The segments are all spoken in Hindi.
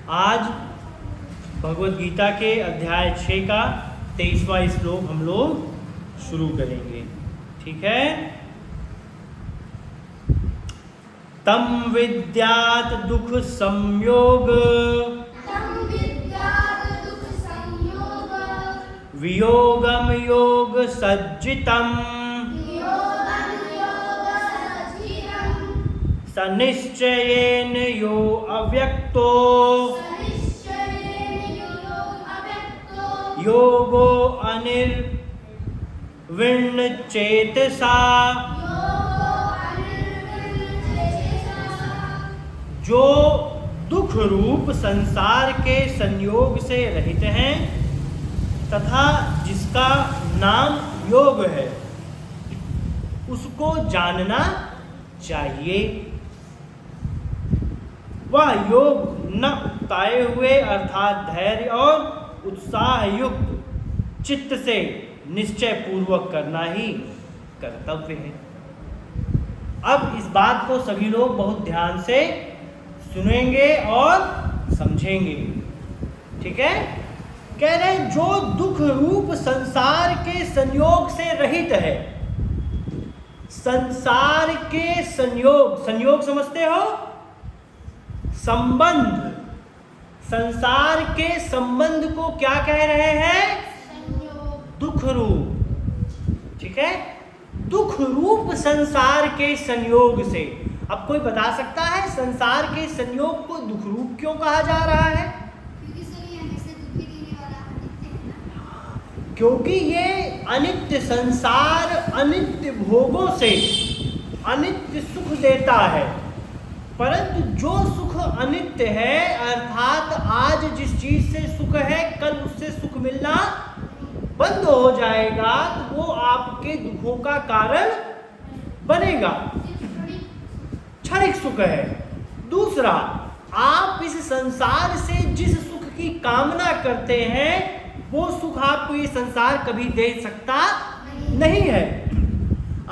आज भगवद गीता के अध्याय 6 का 23वां श्लोक हम लोग शुरू करेंगे। ठीक है। तम विद्यात दुख संयोग वियोगम योग सज्जितम सनिश्चयेन यो अव्यक्तो योगो अनिर्विण्ण चेतसा। जो दुख रूप संसार के संयोग से रहित हैं तथा जिसका नाम योग है, उसको जानना चाहिए। वह योग न उकताए हुए अर्थात धैर्य और उत्साह युक्त चित्त से निश्चय पूर्वक करना ही कर्तव्य है। अब इस बात को सभी लोग बहुत ध्यान से सुनेंगे और समझेंगे। ठीक है। कह रहे जो दुख रूप संसार के संयोग से रहित है। संसार के संयोग, संयोग समझते हो? संबंध। संसार के संबंध को क्या कह रहे हैं? दुख रूप। ठीक है। दुख रूप संसार के संयोग से। अब कोई बता सकता है संसार के संयोग को दुख रूप क्यों कहा जा रहा है? क्योंकि ये अनित्य संसार अनित्य भोगों से अनित्य सुख देता है। परंतु जो सुख अनित्य है, अर्थात आज जिस चीज से सुख है कल उससे सुख मिलना बंद हो जाएगा, तो वो आपके दुखों का कारण बनेगा। क्षणिक सुख है। दूसरा, आप इस संसार से जिस सुख की कामना करते हैं वो सुख आपको ये संसार कभी दे सकता नहीं है।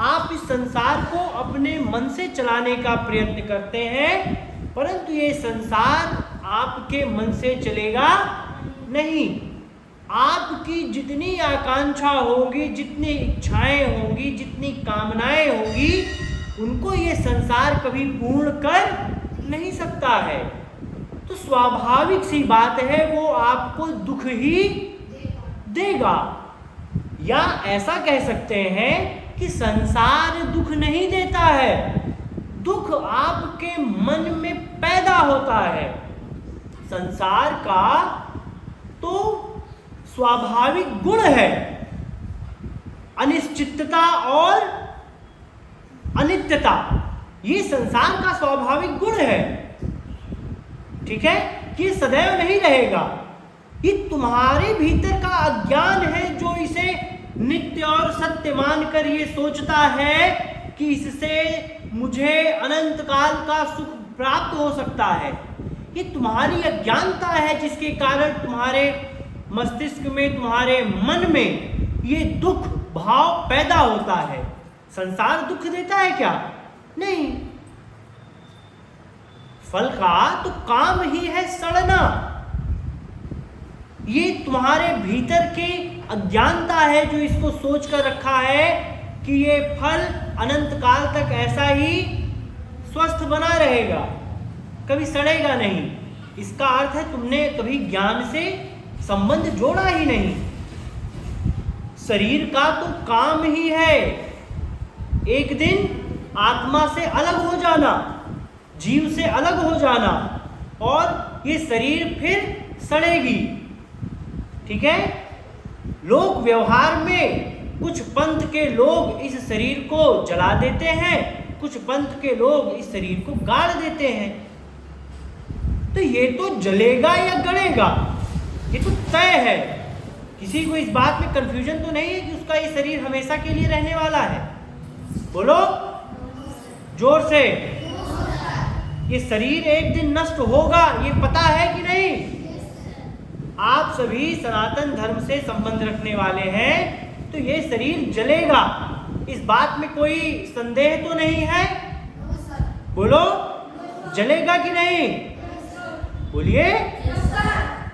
आप इस संसार को अपने मन से चलाने का प्रयत्न करते हैं, परंतु ये संसार आपके मन से चलेगा नहीं। आपकी जितनी आकांक्षा होगी, जितनी इच्छाएं होंगी, जितनी कामनाएं होंगी, उनको ये संसार कभी पूर्ण कर नहीं सकता है। तो स्वाभाविक सी बात है वो आपको दुख ही देगा। या ऐसा कह सकते हैं कि संसार दुख नहीं देता है, दुख आपके मन में पैदा होता है। संसार का तो स्वाभाविक गुण है अनिश्चितता और अनित्यता। ये संसार का स्वाभाविक गुण है। ठीक है। ये सदैव नहीं रहेगा। ये तुम्हारे भीतर का अज्ञान है जो इसे नित्य और सत्य मानकर ये सोचता है कि इससे मुझे अनंत काल का सुख प्राप्त हो सकता है। ये तुम्हारी अज्ञानता है जिसके कारण तुम्हारे मस्तिष्क में, तुम्हारे मन में ये दुख भाव पैदा होता है। संसार दुख देता है क्या? नहीं। फल का तो काम ही है सड़ना। ये तुम्हारे भीतर की अज्ञानता है जो इसको सोच कर रखा है कि ये फल अनंत काल तक ऐसा ही स्वस्थ बना रहेगा, कभी सड़ेगा नहीं। इसका अर्थ है तुमने कभी ज्ञान से संबंध जोड़ा ही नहीं। शरीर का तो काम ही है एक दिन आत्मा से अलग हो जाना, जीव से अलग हो जाना, और ये शरीर फिर सड़ेगी। ठीक है। लोक व्यवहार में कुछ पंथ के लोग इस शरीर को जला देते हैं, कुछ पंथ के लोग इस शरीर को गाड़ देते हैं। तो ये तो जलेगा या गलेगा, ये तो तय है। किसी को इस बात में कंफ्यूजन तो नहीं है कि उसका ये शरीर हमेशा के लिए रहने वाला है? बोलो जोर से। ये शरीर एक दिन नष्ट होगा, ये पता है कि नहीं? आप सभी सनातन धर्म से संबंध रखने वाले हैं, तो ये शरीर जलेगा, इस बात में कोई संदेह तो नहीं है? बोलो, जलेगा कि नहीं? बोलिए।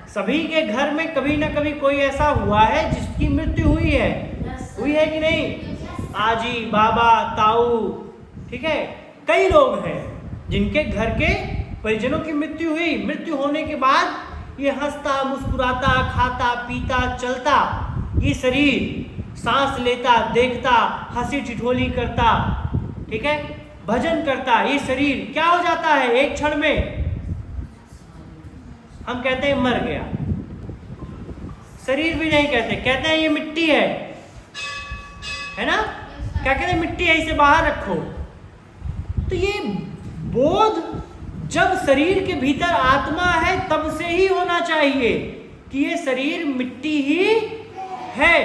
सभी के घर में कभी ना कभी कोई ऐसा हुआ है जिसकी मृत्यु हुई है, हुई है कि नहीं? आजी, बाबा, ताऊ, ठीक है, कई लोग हैं जिनके घर के परिजनों की मृत्यु हुई। मृत्यु होने के बाद ये हंसता, मुस्कुराता, खाता, पीता, चलता, ये शरीर सांस लेता, देखता, हंसी ठिठोली करता, ठीक है, भजन करता, ये शरीर क्या हो जाता है? एक क्षण में हम कहते हैं मर गया। शरीर भी नहीं कहते, कहते हैं ये मिट्टी है ना? क्या कहते हैं? मिट्टी है, इसे बाहर रखो। तो ये बोध जब शरीर के भीतर आत्मा है तब से ही होना चाहिए कि ये शरीर मिट्टी ही है।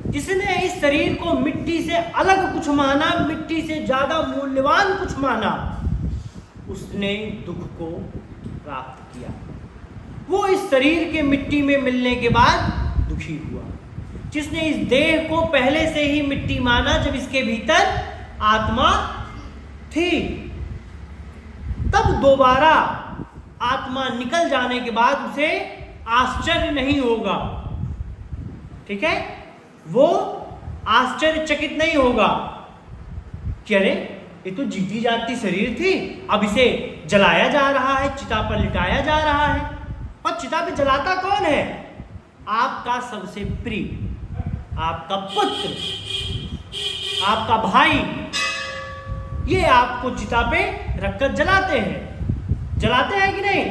जिसने इस शरीर को मिट्टी से अलग कुछ माना, मिट्टी से ज्यादा मूल्यवान कुछ माना, उसने दुख को प्राप्त किया। वो इस शरीर के मिट्टी में मिलने के बाद दुखी हुआ। जिसने इस देह को पहले से ही मिट्टी माना, जब इसके भीतर आत्मा थी, तब दोबारा आत्मा निकल जाने के बाद उसे आश्चर्य नहीं होगा, ठीक है? वो आश्चर्यचकित नहीं होगा कि अरे ये तो जीती जाती शरीर थी, अब इसे जलाया जा रहा है, चिता पर लिटाया जा रहा है। और चिता पे जलाता कौन है? आपका सबसे प्रिय, आपका पुत्र, आपका भाई, ये आपको चिता पे रखकर जलाते हैं कि नहीं?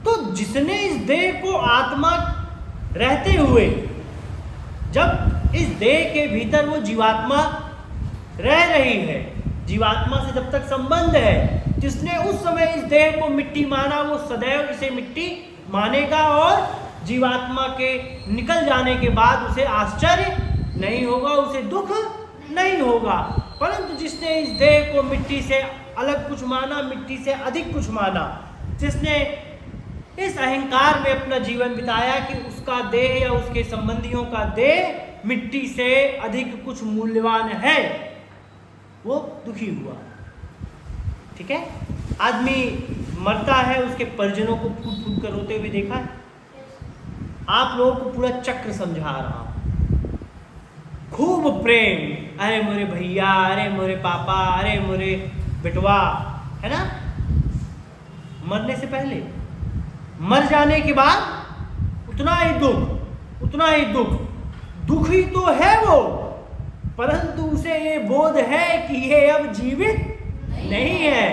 तो जिसने इस देह को आत्मा रहते हुए, जब इस देह के भीतर वो जीवात्मा रह रही है, जीवात्मा से जब तक संबंध है, जिसने उस समय इस देह को मिट्टी माना, वो सदैव इसे मिट्टी मानेगा और जीवात्मा के निकल जाने के बाद उसे आश्चर्य नहीं होगा, उसे दुख नहीं होगा। परंतु जिसने इस देह को मिट्टी से अलग कुछ माना, मिट्टी से अधिक कुछ माना, जिसने इस अहंकार में अपना जीवन बिताया कि उसका देह या उसके संबंधियों का देह मिट्टी से अधिक कुछ मूल्यवान है, वो दुखी हुआ, ठीक है? आदमी मरता है, उसके परिजनों को फूट फूट कर रोते हुए देखा है? आप लोगों को पूरा चक्र समझा रहा हूं। खूब प्रेम, अरे मोरे भैया, अरे मोरे पापा, अरे मोरे बेटवा, है ना? मरने से पहले, मर जाने के बाद उतना ही दुख, दुखी तो है वो, परंतु उसे ये बोध है कि ये अब जीवित नहीं है।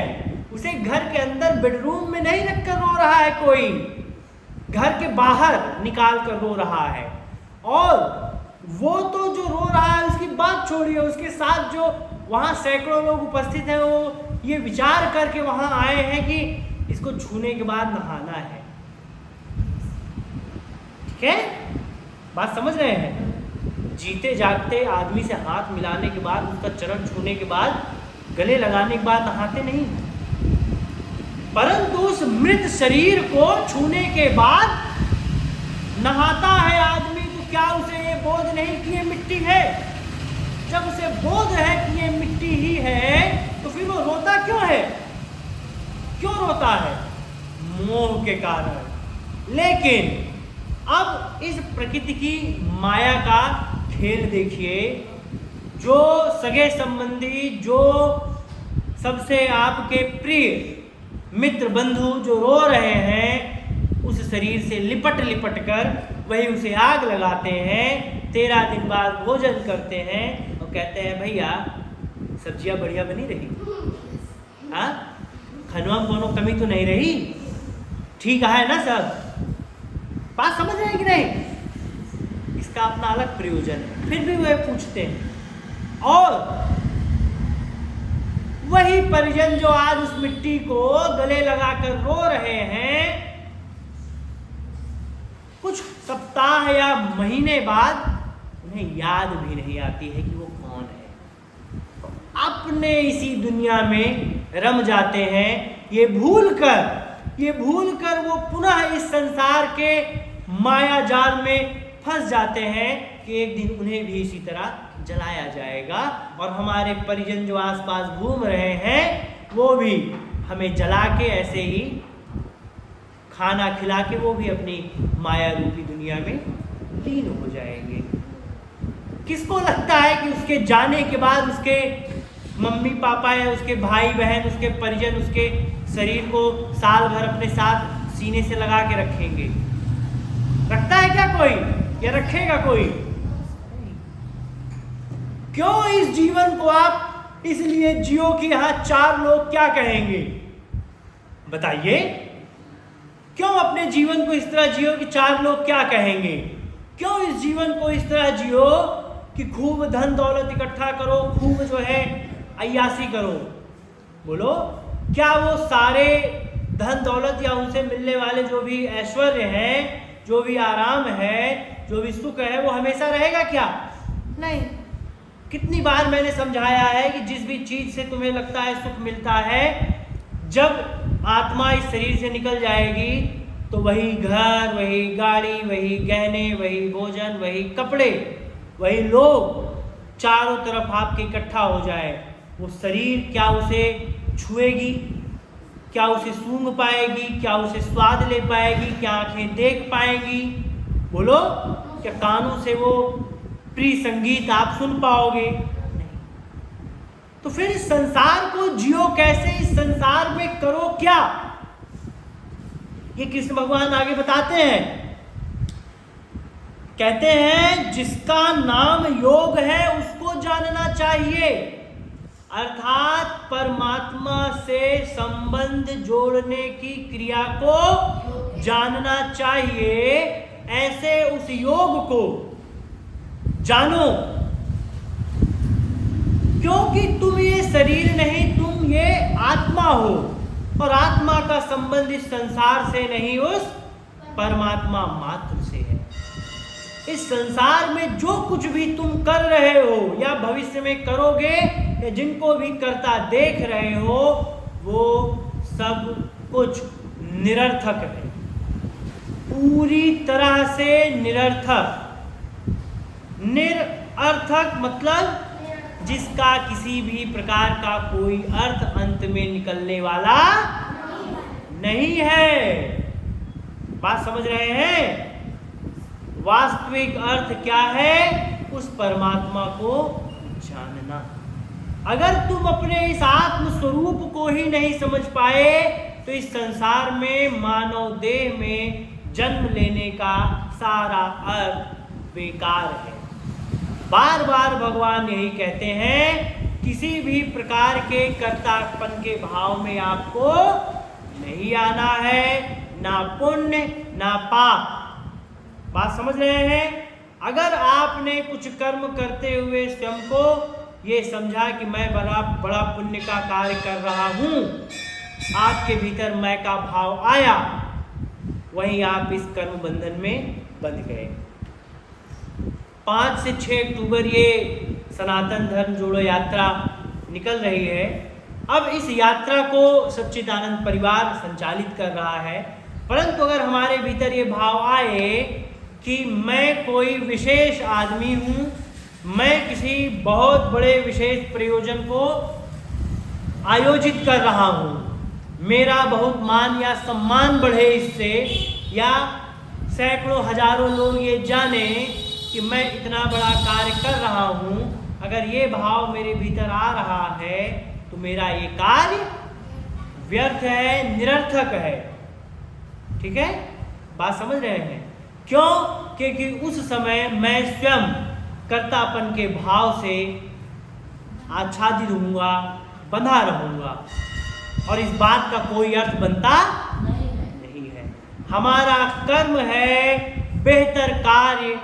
उसे घर के अंदर बेडरूम में नहीं रखकर रो रहा है कोई, घर के बाहर निकाल कर रो रहा है। और वो तो जो रो रहा है उसकी बात छोड़िए, उसके साथ जो वहाँ सैकड़ों लोग उपस्थित हैं, वो ये विचार करके वहाँ आए हैं कि इसको छूने के बाद नहाना है, ठीक है? बात समझ रहे हैं? जीते जागते आदमी से हाथ मिलाने के बाद, उसका चरण छूने के बाद, गले लगाने के बाद नहाते नहीं, परंतु उस मृत शरीर को छूने के बाद नहाता है आदमी। तो क्या उसे ये बोध नहीं कि ये मिट्टी है? जब उसे बोध है कि ये मिट्टी ही है, तो फिर वो रोता क्यों है? क्यों रोता है? मोह के कारण। लेकिन अब इस प्रकृति की माया का खेल देखिए। जो सगे संबंधी, जो सबसे आपके प्रिय मित्र बंधु जो रो रहे हैं, उस शरीर से लिपट कर वही उसे आग लगाते हैं, 13 दिन बाद भोजन करते हैं और कहते हैं भैया सब्जियां बढ़िया बनी रही, हाँ, खनवा में कोनो कमी तो नहीं रही, ठीक है ना सब? बात समझ रहे हैं कि नहीं? इसका अपना अलग प्रयोजन है, फिर भी वह पूछते हैं। और वही परिजन जो आज उस मिट्टी को गले लगाकर रो रहे हैं, कुछ सप्ताह या महीने बाद उन्हें याद भी नहीं आती है कि वो कौन है। अपने इसी दुनिया में रम जाते हैं, ये भूल कर वो पुनः इस संसार के माया जाल में फंस जाते हैं कि एक दिन उन्हें भी इसी तरह जलाया जाएगा। और हमारे परिजन जो आसपास घूम रहे हैं, वो भी हमें जला के ऐसे ही खाना खिला के वो भी अपनी माया रूपी दुनिया में लीन हो जाएंगे। किसको लगता है कि उसके जाने के बाद उसके मम्मी पापा या उसके भाई बहन, उसके परिजन उसके शरीर को साल भर अपने साथ सीने से लगा के रखेंगे? रखता है क्या कोई, या रखेगा कोई? क्यों इस जीवन को आप इसलिए जियो कि यहां 4 लोग क्या कहेंगे? बताइए, क्यों अपने जीवन को इस तरह जियो कि 4 लोग क्या कहेंगे? क्यों इस जीवन को इस तरह जियो कि खूब धन दौलत इकट्ठा करो, खूब जो है अय्यासी करो? बोलो, क्या वो सारे धन दौलत या उनसे मिलने वाले जो भी ऐश्वर्य है, जो भी आराम है, जो भी सुख है, वो हमेशा रहेगा क्या? नहीं। कितनी बार मैंने समझाया है कि जिस भी चीज से तुम्हें लगता है सुख मिलता है, जब आत्मा इस शरीर से निकल जाएगी तो वही घर, वही गाड़ी, वही गहने, वही भोजन, वही कपड़े, वही लोग चारों तरफ आपके इकट्ठा हो जाए, वो शरीर क्या उसे छुएगी? क्या उसे सूंघ पाएगी? क्या उसे स्वाद ले पाएगी? क्या आंखें देख पाएंगी? बोलो, क्या कानों से वो प्रिय संगीत आप सुन पाओगे? नहीं। तो फिर इस संसार को जियो कैसे? इस संसार में करो क्या? ये कृष्ण भगवान आगे बताते हैं, कहते हैं जिसका नाम योग है उसको जानना चाहिए, अर्थात परमात्मा से संबंध जोड़ने की क्रिया को जानना चाहिए। ऐसे उस योग को जानो, क्योंकि तुम ये शरीर नहीं, तुम ये आत्मा हो, और आत्मा का संबंध इस संसार से नहीं, उस परमात्मा मात्र से है। इस संसार में जो कुछ भी तुम कर रहे हो या भविष्य में करोगे, या जिनको भी करता देख रहे हो, वो सब कुछ निरर्थक है, पूरी तरह से निरर्थक। निरर्थक मतलब जिसका किसी भी प्रकार का कोई अर्थ अंत में निकलने वाला नहीं है। बात समझ रहे हैं? वास्तविक अर्थ क्या है? उस परमात्मा को जानना। अगर तुम अपने इस आत्म स्वरूप को ही नहीं समझ पाए तो इस संसार में मानव देह में जन्म लेने का सारा अर्थ बेकार है। बार बार भगवान यही कहते हैं, किसी भी प्रकार के कर्तापन के भाव में आपको नहीं आना है, ना पुण्य ना पाप। बात समझ रहे हैं? अगर आपने कुछ कर्म करते हुए स्वयं को ये समझा कि मैं बड़ा पुण्य का कार्य कर रहा हूं, आपके भीतर मैं का भाव आया, वहीं आप इस कर्म बंधन में बंध गए। 5 से 6 अक्टूबर ये सनातन धर्म जोड़ो यात्रा निकल रही है। अब इस यात्रा को सच्चिदानंद परिवार संचालित कर रहा है, परंतु अगर हमारे भीतर ये भाव आए कि मैं कोई विशेष आदमी हूँ, मैं किसी बहुत बड़े विशेष प्रयोजन को आयोजित कर रहा हूँ, मेरा बहुत मान या सम्मान बढ़े इससे, या सैकड़ों हजारों लोग ये जाने कि मैं इतना बड़ा कार्य कर रहा हूँ, अगर ये भाव मेरे भीतर आ रहा है तो मेरा ये कार्य व्यर्थ है, निरर्थक है। ठीक है? बात समझ रहे हैं? क्यों? क्योंकि उस समय मैं स्वयं कर्तापन के भाव से आच्छादित रहूँगा, बंधा रहूँगा, और इस बात का कोई अर्थ बनता नहीं है। हमारा कर्म है बेहतर कार्य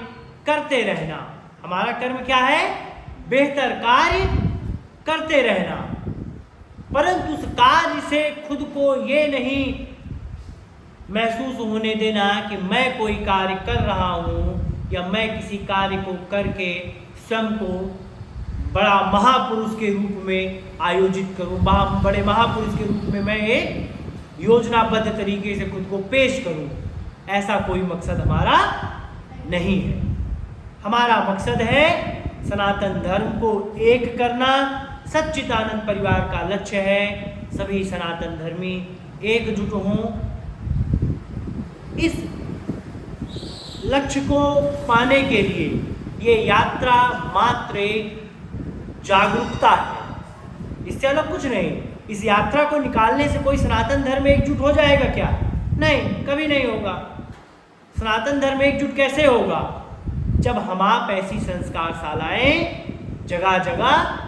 करते रहना। हमारा कर्म क्या है? बेहतर कार्य करते रहना, परंतु उस कार्य से खुद को ये नहीं महसूस होने देना कि मैं कोई कार्य कर रहा हूँ, या मैं किसी कार्य को करके स्वयं को बड़ा महापुरुष के रूप में आयोजित करूँ, बड़े महापुरुष के रूप में मैं एक योजनाबद्ध तरीके से खुद को पेश करूँ। ऐसा कोई मकसद हमारा नहीं है। हमारा मकसद है सनातन धर्म को एक करना। सच्चिदानंद परिवार का लक्ष्य है सभी सनातन धर्मी एकजुट हों, इस लक्ष्य को पाने के लिए। ये यात्रा मात्र एक जागरूकता है, इससे अलग कुछ नहीं। इस यात्रा को निकालने से कोई सनातन धर्म एकजुट हो जाएगा क्या? नहीं, कभी नहीं होगा। सनातन धर्म एकजुट कैसे होगा? जब हम आप ऐसी संस्कारशालाएं जगह जगह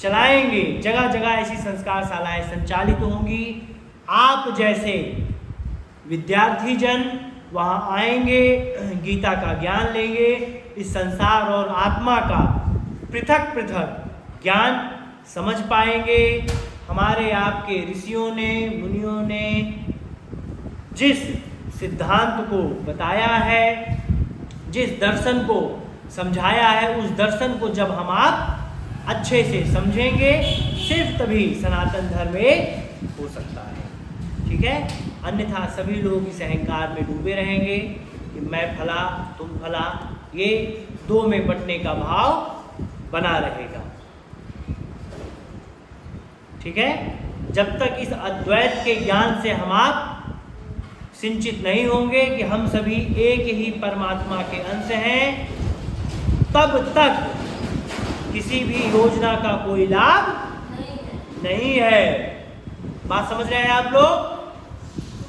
चलाएंगे, जगह जगह ऐसी संस्कारशालाएं संचालित होंगी। आप जैसे विद्यार्थी जन वहाँ आएंगे, गीता का ज्ञान लेंगे, इस संसार और आत्मा का पृथक पृथक ज्ञान समझ पाएंगे। हमारे आपके ऋषियों ने, मुनियों ने जिस सिद्धांत को बताया है, जिस दर्शन को समझाया है, उस दर्शन को जब हम आप अच्छे से समझेंगे, सिर्फ तभी सनातन धर्म एक हो सकता है। ठीक है? अन्यथा सभी लोग इस अहंकार में डूबे रहेंगे कि मैं फला तुम फला, ये दो में बंटने का भाव बना रहेगा। ठीक है? जब तक इस अद्वैत के ज्ञान से हम आप सिंचित नहीं होंगे कि हम सभी एक ही परमात्मा के अंश हैं, तब तक किसी भी योजना का कोई लाभ नहीं है। बात समझ रहे हैं आप लोग?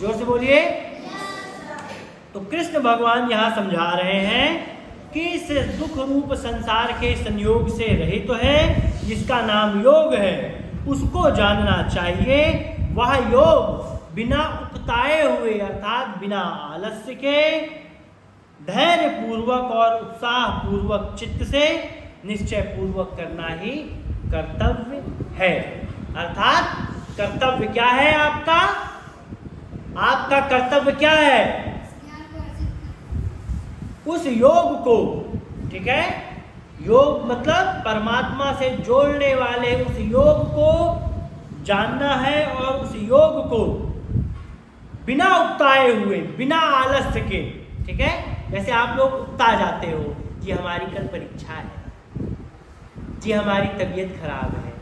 जोर से बोलिए। तो कृष्ण भगवान यहाँ समझा रहे हैं कि इस दुख रूप संसार के संयोग से रहित तो है, जिसका नाम योग है, उसको जानना चाहिए। वह योग बिना उकताए हुए अर्थात बिना आलस्य के धैर्य पूर्वक और उत्साह पूर्वक चित्त से निश्चय पूर्वक करना ही कर्तव्य है। अर्थात कर्तव्य क्या है आपका? आपका कर्तव्य क्या है? उस योग को, ठीक है, योग मतलब परमात्मा से जोड़ने वाले उस योग को जानना है और उस योग को बिना उकताए हुए, बिना आलस्य के, ठीक है, जैसे आप लोग उकता जाते हो, जी हमारी कल परीक्षा है, जी हमारी तबीयत खराब है,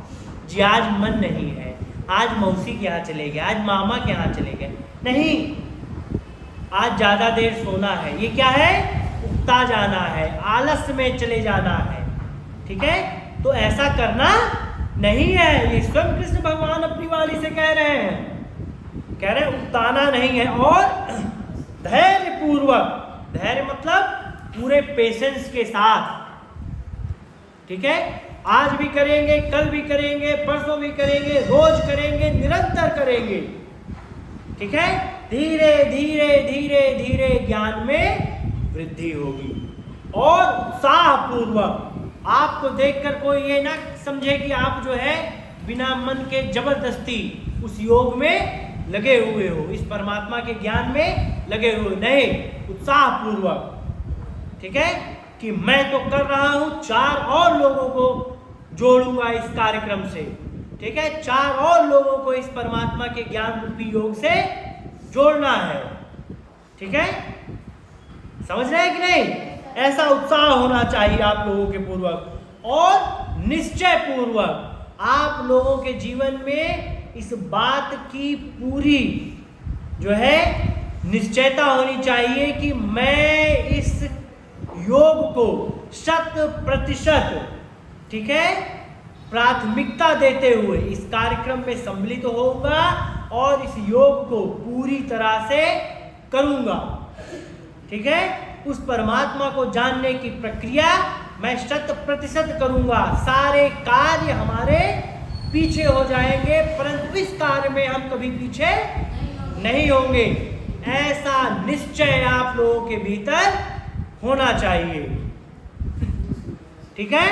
जी आज मन नहीं है, आज मौसी के यहाँ चले गए, आज मामा के यहाँ चले गए, नहीं, आज ज़्यादा देर सोना है। ये क्या है? उकता जाना है, आलस्य में चले जाना है। ठीक है? तो ऐसा करना नहीं है। ये स्वयं कृष्ण भगवान अपनी वाणी से कह रहे हैं, कह रहे हैं उकताना नहीं है। और धैर्य पूर्वक, धैर्य मतलब पूरे पेशेंस के साथ, ठीक है, आज भी करेंगे, कल भी करेंगे, परसों भी करेंगे, रोज करेंगे, निरंतर करेंगे। ठीक है? धीरे धीरे धीरे धीरे ज्ञान में वृद्धि होगी। और उत्साह पूर्वक, आपको देखकर कोई ये ना समझे कि आप जो है बिना मन के जबरदस्ती उस योग में लगे हुए हो, इस परमात्मा के ज्ञान में लगे हुए, नहीं, उत्साह पूर्वक। ठीक है? कि मैं तो कर रहा हूं, 4 और लोगों को जोड़ूंगा इस कार्यक्रम से। ठीक है? 4 और लोगों को इस परमात्मा के ज्ञान रूपी योग से जोड़ना है। ठीक है? समझ रहे हैं कि नहीं? ऐसा उत्साह होना चाहिए आप लोगों के पूर्वक और निश्चय पूर्वक। आप लोगों के जीवन में इस बात की पूरी जो है निश्चयता होनी चाहिए कि मैं इस योग को 100%, ठीक है, प्राथमिकता देते हुए इस कार्यक्रम में सम्मिलित होऊंगा और इस योग को पूरी तरह से करूंगा। ठीक है? उस परमात्मा को जानने की प्रक्रिया मैं 100% करूंगा। सारे कार्य हमारे पीछे हो जाएंगे, परंतु इस कार्य में हम कभी पीछे नहीं होंगे। ऐसा निश्चय आप लोगों के भीतर होना चाहिए। ठीक है?